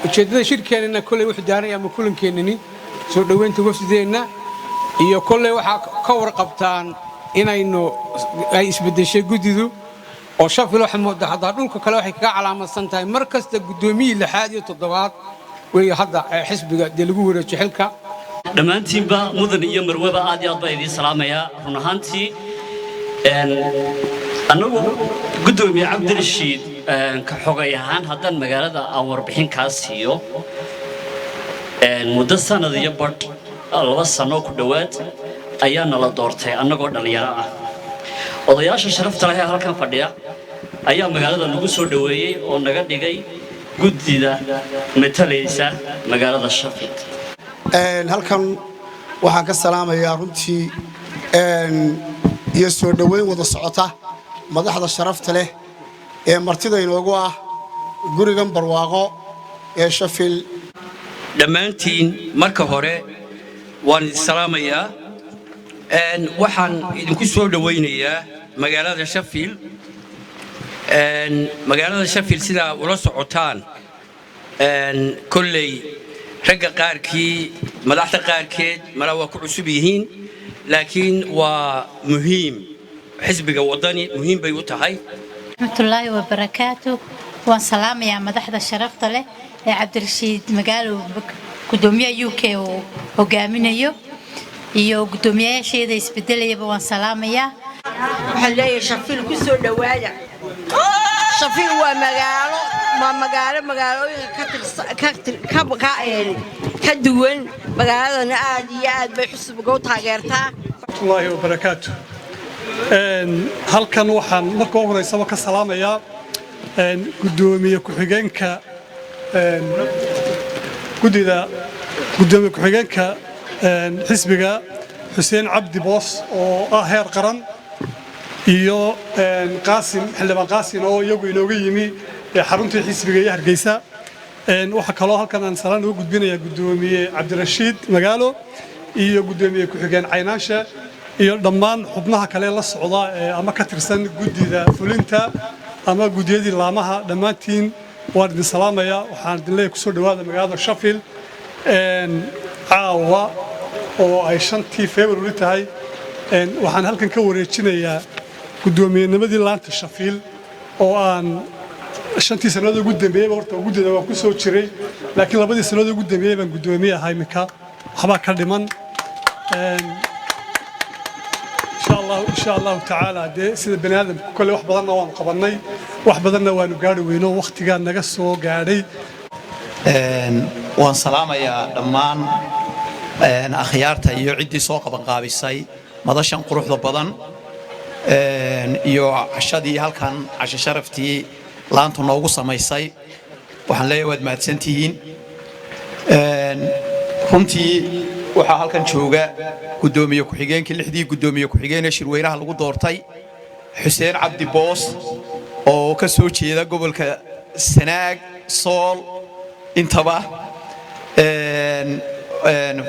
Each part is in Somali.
ujeedada shirkeenna kulay wuxuu daaray ama kulankeenni soo dhaweynta wafdideena iyo kulay waxa ka warqabtaan inaynu ay isbedeshay gudidu oo Shafil waxa moodaa hadda dhulka kale waxay ka calaamadsan tahay markasta gudoomiye 6 iyo 7 way hadda xisbiga lagu wareejiyo xilka dhamaantiinba mudan iyo marwaba aad iyo aad baa idin salaamaya run ahaantii anagu gudoomiye Cabdirashiid ka xogay ahaan haddaan magaalada aan warbixin ka siiyo muddo sanad iyo badh 2 sano ku dhawaad ayaana la doortay anagoo dhalinyaro ah odayaasha sharafta leh halkan fadhiya ayaa magaalada lagu soo dhaweeyay oo naga dhigay gudida matalaysa magaalada Shafil halkan waxaan ka salaamayaa runtii iyo soo dhaweyn wada socota madaxda sharafta leh ee martida inoogu ah gurigan barwaaqo ee Shafil dhammaantiin marka hore waan salaamayaa waxaan idinku soo dhaweynayaa magaalada Shafil magaalada Shafil sida ula socotaan kulley ragga qaarkii madaxda qaarkeed mara waa ku cusub yihiin laakiin waa muhiim xisbiga wadani muhiim bay u tahay rahmatullaahi wa barakaatu waan salaamayaa madaxda sharafta leh ee Cabdirashiid magaalo gudoomiyaha UK oo hogaaminayo iyo gudoomiyaasheeda isbedelayaba waan salaamayaa waxaan leeyahay Shafil ku soo dhawaada Shafil waa magaalooyinka ka duwan magaaladana aad iyo aad bay xisbiga u taageertaa rahmatullaahi wa barakaatu halkan waxaan marka ugu horeysaba ka salaamayaa gudoomiye ku-xigeenka gudoomiye ku-xigeenka xisbiga Xuseen Cabdi Boos oo ah heer qaran iyo Qaasim xildhibaan Qaasim oo iyagu inooga yimi xarunta xisbiga ee Hargeysa waxa kaloo halkan aan salaan ugu gudbinayaa gudoomiye Cabdirashiid magaalo iyo gudoomiye ku-xigeen Caynaansha iyo dhammaan xubnaha kale la socda ama ka tirsan gudida fulinta ama gudiyadii laamaha dhammaantiin waan idin salaamayaa waxaan idin leeyahay ku soo dhawaada magaalada Shafil caawa oo ay 5 February tahay waxaan halkan ka wareejinayaa gudoomiyenimada laanta Shafil oo aan 5 sanadood ugu dambeeyay horta gudida waan ku soo jiray laakiin 2 sanadood ugu dambeeyay baan gudoomiye ahay minka waxba ka dhiman إن شاء الله تعالى ده سيد بني آدم كل واحد بدنا وان قبلني واحد بدنا وان قاعد وينو وقت كان نقصه قاعدي وان سلامة يا دمان أخيارته يعدي سوق بنقابسي مدشان قروح ضبضن يو عشادي هل كان عش شرفتي لانتو نوقص ما يصي وحن لا يود ما تسنتين runtii waxa halkan jooga gudoomiye ku-xigeenkii 6dii gudoomiye ku-xigeen shirweynaha lagu doortay Xuseen Cabdi Boos oo ka soo jeeda gobolka Sanaag Sool intaba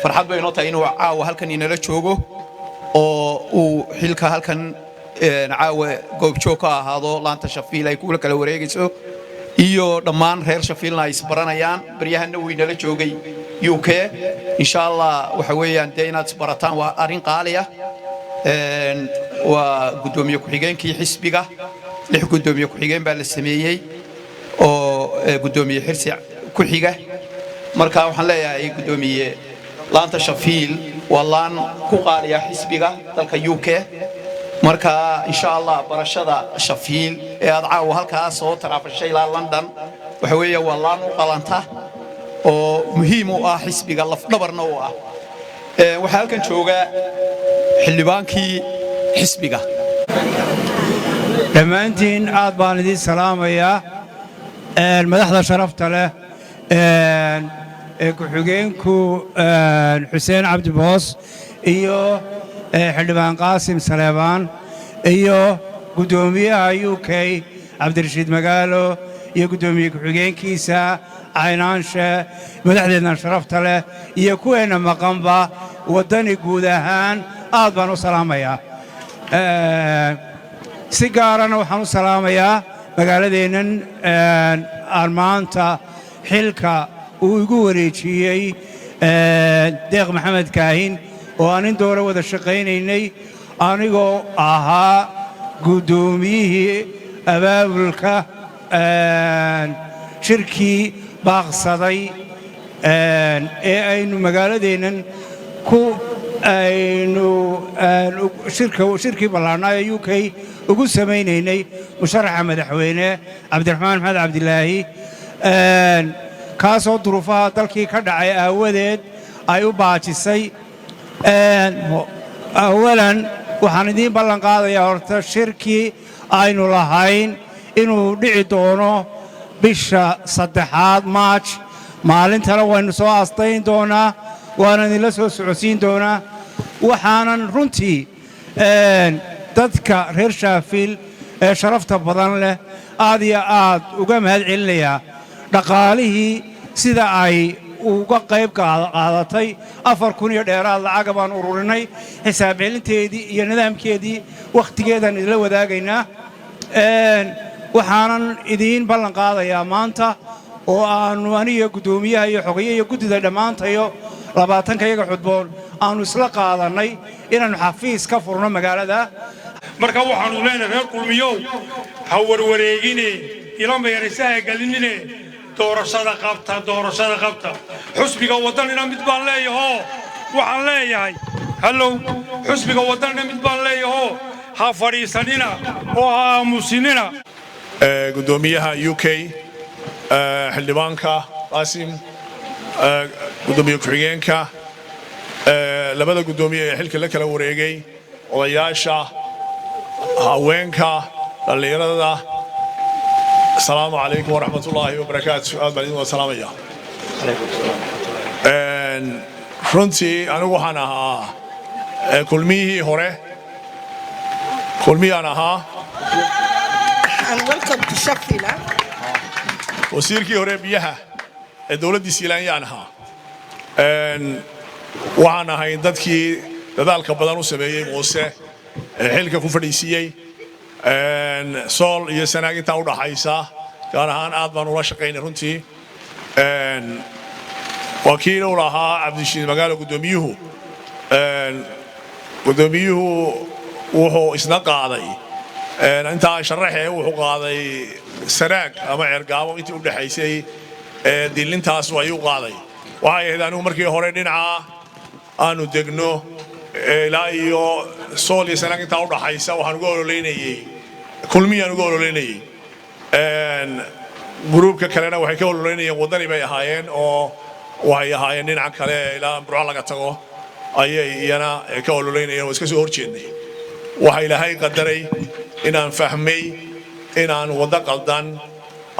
farxad bay noo tahay inuu caawa halkan inala joogo oo uu xilka halkan caawa goob joog ka ahaado laanta Shafil ay kula kala wareegayso iyo dhammaan reer Shafilna ay isbaranayaan baryahan uu inala joogay UK إن شاء الله وحويان دينات سبرتان وأرين قالية وقدوم يكحجين كي حسبيجا لح قدوم يكحجين بالسمية أو قدوم يحرس كحجة مركا وحلا يا قدوم لانت شفيل والله كقالية حسبيجا تلك UK مركا إن شاء الله برشة شفيل أدعى وهالكاس صوت رافع الشيء لندن وحويه والله قلنته oo muhiim u ah xisbiga laf dhabarna u ah waxa halkan jooga xildhibaankii xisbiga dhammaantiin aad baan idin salaamayaa madaxda sharafta leh ku-xigeenku Xuseen Cabdi Boos iyo xildhibaan Qaasim Saleebaan iyo gudoomiyaha UK Cabdirashiid magaalo iyo gudoomiye ku-xigeenkiisa Caynaansha madaxdeena sharafta leh iyo kuweena maqanba wadani guud ahaan aad baan u salaamayaa si gaarana waxaan u salaamayaa magaaladeenan aan maanta xilka uu igu wareejiyey deeq maxamed kaahin oo aan in doora wada shaqaynaynay anigoo ahaa guddoomiyihii abaabulka shirkii baaqsaday ee aynu magaaladeennan shirkii ballaarnaa ee UK ugu samaynaynay musharaxa madaxweyne cabdiraxmaan maxamed cabdilaahi kaasoo duruufaha dalkii ka dhacay aawadeed ay u baajisay awalan waxaan idiin ballan qaadayaa horta shirkii aynu lahayn inuu dhici doono bisha 3 Maaj maalintana waynu soo aastayn doonaa waana idinla soo socodsiin doonaa waxaanan runtii dadka reer Shaafiil ee sharafta badan leh aad iyo aad uga mahad celinayaa dhaqaalihii sida ay uga qayb qaadatay 4,000 iyo dheeraad lacag baan ururinay xisaab celinteedii iyo nidaamkeedii waqtigeedan idila wadaagaynaa waxaanan idiin ballan qaadayaa maanta oo aanu aniga guddoomiyaha iyo xogeeye iyo guddida dhammaantayo 20 iyaga xudboon aanu isla qaadanay inaannu xafiis ka furno magaalada marka waxaanu leenahay reer kulmiyow ha warwareegine ila meeraysaha galinine doorashada qabta xusbiga wadanina mid baan leeyahay waxaan leeyahay hallow xusbiga wadanina mid baan leeyahay ha fariisanina oo ha aamusinina gudoomiyaha UK xildhibaanka Qaasim gudoomiye ku-xigeenka labada gudoomiye ee xilka la kala wareegay odayaasha haweenka dhalinyarada السلام عليكم ورحمة الله وبركاته أهلا وسهلا يا runtii anigu waxaan ahaa kulmiyihii hore kulmiyaan ahaa wasiirkii hore biyaha ee dawladdii Siilaanyaan ahaa waxaan ahay dadkii dadaalka badan u sameeyey Muuse xilka ku fadhiisiyey sool iyo sanaag inta u dhaxaysa gaar ahaan aad baan ula shaqaynay runtii wakiil u lahaa Cabdishiid magaalo gudoomiyuhu wuxuu isna qaaday inta sharaxay wuxuu qaaday sanaag ama Cergaabo intii u dhaxaysay dilintaas way u qaaday waxay ahayd anigu markii hore dhinaca aanu degno ilaa iyo sool iyo sanaag inta u dhaxaysa waxaan uga ololeynayay kulmiyaan uga ololeynayay gruubka kalena waxay ka ololeynayeen wadani bay ahaayeen oo waxay ahaayeen dhinaca kale ilaa Burco laga tago ayay iyana ka ololeynayeen oo iska soo horjeednay waxa Ilaahay qadaray inaan fahmay inaan wada qaldan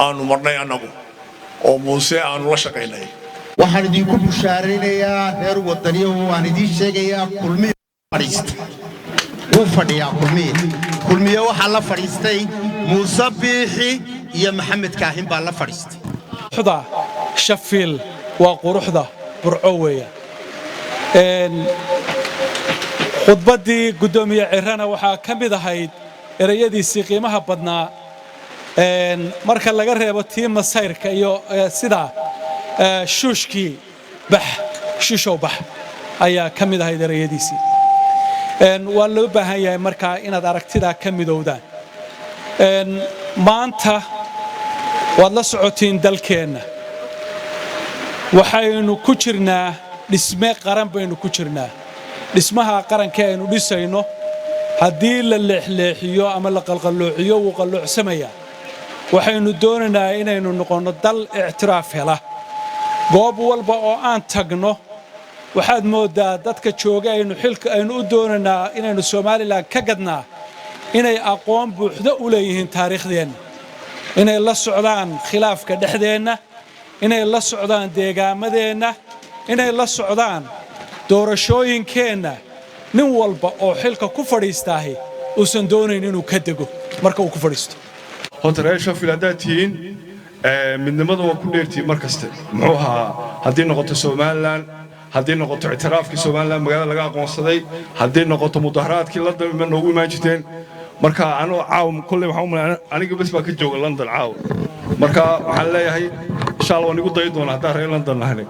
aanu marnay anagu oo Muuse aanu la shaqaynay waxaan idinku bushaaraynayaa reer wadaniyo waan idin sheegayaa kulmiye fadhiista wuu fadhiyaa kulmiye waxaa la fadhiistay Muuse Biixi iyo Maxamed Kaahin baa la fadhiistay quruxda Shaafiil waa quruxda Burco weeyaan khudbadii gudoomiye Cirana waxaa ka mid ahayd erayadiisii qiimaha badnaa marka laga reebo tiim masayrka iyo sida shuushkii shishow bax ayaa ka mid ahayd erayadiisii waa loo baahan yahay markaa inaad aragtida ka midowdaan maanta waad la socotiin dalkeenna waxaynu ku jirnaa dhisme qaran baynu ku jirnaa dhismaha qaranka aynu dhisayno haddii la leexleexiyo ama la qalqaloociyo wuu qalloocsamaya waxaynu doonaynaa inaynu noqonno dal ictiraaf hela goob walba oo aan tagno waxaad moodaa dadka jooga aynu u doonaynaa inaynu Soomaaliland ka gadnaa inay aqoon buuxda u leeyihiin taariikhdeenna inay la socdaan khilaafka dhexdeenna inay la socdaan deegaamadeenna inay la socdaan doorashooyinkeenna nin walba oo xilka ku fadhiistaahi uusan doonayn inuu ka dego marka uu ku fadhiisto horta reer Shaafiil haddaad tihiin midnimada waa ku dheertii mar kaste muxuu ahaa haddii noqoto Somaliland haddii noqoto ictiraafkii Somaliland magaalada laga aqoonsaday haddii noqoto mudaharaadkii la dambeyna noogu imaan jirteen marka anoo caaw kulley waxaan u malaynaa aniga bas baa ka jooga London caaw marka waxaan leeyahay insha allah waan igu dayi doonaa haddaan reer london nahne